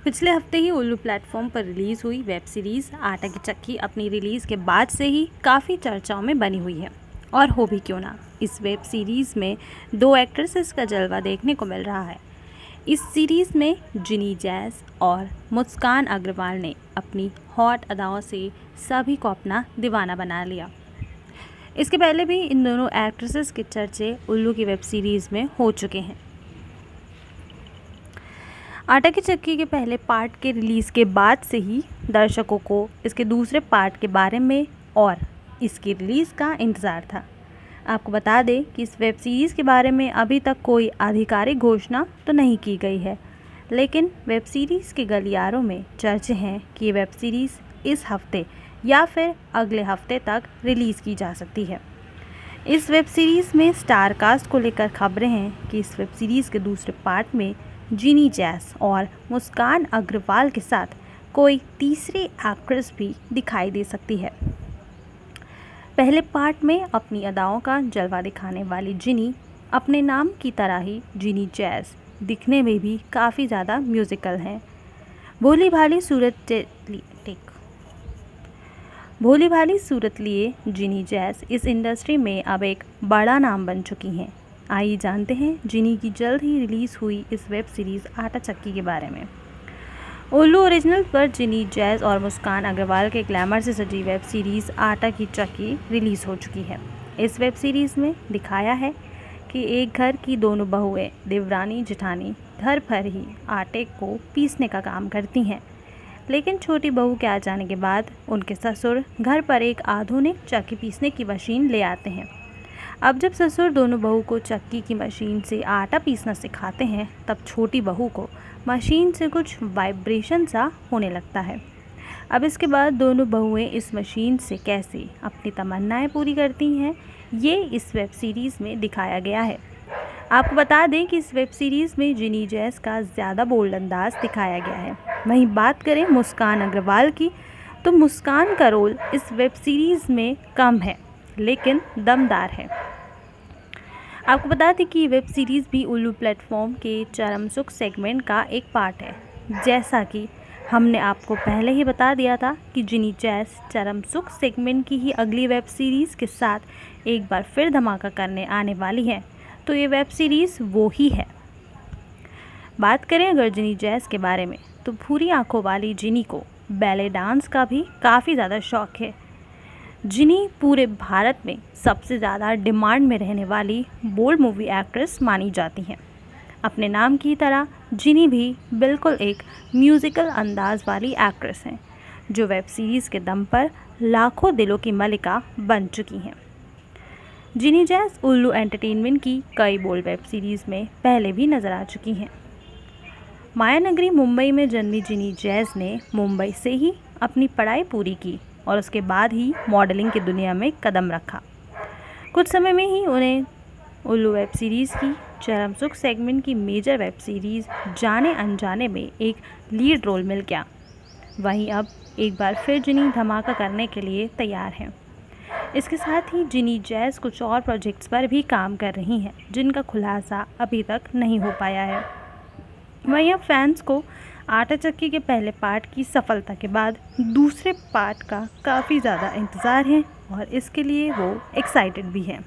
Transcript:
पिछले हफ्ते ही उल्लू प्लेटफॉर्म पर रिलीज़ हुई वेब सीरीज़ आटा की चक्की अपनी रिलीज़ के बाद से ही काफ़ी चर्चाओं में बनी हुई है। और हो भी क्यों ना, इस वेब सीरीज़ में दो एक्ट्रेसेस का जलवा देखने को मिल रहा है। इस सीरीज़ में जिनी जैस और मुस्कान अग्रवाल ने अपनी हॉट अदाओं से सभी को अपना दीवाना बना लिया। इसके पहले भी इन दोनों एक्ट्रेसेस के चर्चे उल्लू की वेब सीरीज़ में हो चुके हैं। आटा की चक्की के पहले पार्ट के रिलीज़ के बाद से ही दर्शकों को इसके दूसरे पार्ट के बारे में और इसकी रिलीज़ का इंतज़ार था। आपको बता दें कि इस वेब सीरीज़ के बारे में अभी तक कोई आधिकारिक घोषणा तो नहीं की गई है, लेकिन वेब सीरीज़ के गलियारों में चर्चे हैं कि ये वेब सीरीज़ इस हफ्ते या फिर अगले हफ्ते तक रिलीज़ की जा सकती है। इस वेब सीरीज़ में स्टार कास्ट को लेकर खबरें हैं कि इस वेब सीरीज़ के दूसरे पार्ट में जिनी जैस और मुस्कान अग्रवाल के साथ कोई तीसरी एक्ट्रेस भी दिखाई दे सकती है। पहले पार्ट में अपनी अदाओं का जलवा दिखाने वाली जिनी अपने नाम की तरह ही जिनी जैस दिखने में भी काफ़ी ज़्यादा म्यूज़िकल हैं। भोली भाली सूरत लिए जिनी जैस इस इंडस्ट्री में अब एक बड़ा नाम बन चुकी हैं। आइए जानते हैं जिनी की जल्द ही रिलीज़ हुई इस वेब सीरीज़ आटा चक्की के बारे में। उल्लू ओरिजिनल पर जिनी जैस और मुस्कान अग्रवाल के ग्लैमर से सजी वेब सीरीज़ आटा की चक्की रिलीज़ हो चुकी है। इस वेब सीरीज़ में दिखाया है कि एक घर की दोनों बहुएं देवरानी जेठानी घर पर ही आटे को पीसने का काम करती हैं, लेकिन छोटी बहू के आ जाने के बाद उनके ससुर घर पर एक आधुनिक चक्की पीसने की मशीन ले आते हैं। अब जब ससुर दोनों बहू को चक्की की मशीन से आटा पीसना सिखाते हैं, तब छोटी बहू को मशीन से कुछ वाइब्रेशन सा होने लगता है। अब इसके बाद दोनों बहुएं इस मशीन से कैसे अपनी तमन्नाएं पूरी करती हैं, ये इस वेब सीरीज़ में दिखाया गया है। आपको बता दें कि इस वेब सीरीज़ में जिनी जैस का ज़्यादा बोल्ड अंदाज दिखाया गया है। वहीं बात करें मुस्कान अग्रवाल की, तो मुस्कान का रोल इस वेब सीरीज़ में कम है लेकिन दमदार है। आपको बता दें कि वेब सीरीज़ भी उल्लू प्लेटफॉर्म के चरम सुख सेगमेंट का एक पार्ट है। जैसा कि हमने आपको पहले ही बता दिया था कि जिनी जैस चरम सुख सेगमेंट की ही अगली वेब सीरीज़ के साथ एक बार फिर धमाका करने आने वाली है, तो ये वेब सीरीज़ वो ही है। बात करें अगर जिनी जैस के बारे में, तो भूरी आंखों वाली जिनी को बैले डांस का भी काफ़ी ज़्यादा शौक़ है। जिनी पूरे भारत में सबसे ज़्यादा डिमांड में रहने वाली बोल्ड मूवी एक्ट्रेस मानी जाती हैं। अपने नाम की तरह जिनी भी बिल्कुल एक म्यूज़िकल अंदाज वाली एक्ट्रेस हैं, जो वेब सीरीज़ के दम पर लाखों दिलों की मलिका बन चुकी हैं। जिनी जैस उल्लू एंटरटेनमेंट की कई बोल्ड वेब सीरीज़ में पहले भी नज़र आ चुकी हैं। मायानगरी मुंबई में जन्मी जिनी जैस ने मुंबई से ही अपनी पढ़ाई पूरी की और उसके बाद ही मॉडलिंग की दुनिया में कदम रखा। कुछ समय में ही उन्हें उल्लू वेब सीरीज़ की चरम सुख सेगमेंट की मेजर वेब सीरीज़ जाने अनजाने में एक लीड रोल मिल गया। वहीं अब एक बार फिर जिनी धमाका करने के लिए तैयार हैं। इसके साथ ही जिनी जैस कुछ और प्रोजेक्ट्स पर भी काम कर रही हैं, जिनका खुलासा अभी तक नहीं हो पाया है। वहीं अब फैंस को आटा चक्की के पहले पार्ट की सफलता के बाद दूसरे पार्ट का काफ़ी ज़्यादा इंतज़ार है और इसके लिए वो एक्साइटेड भी हैं।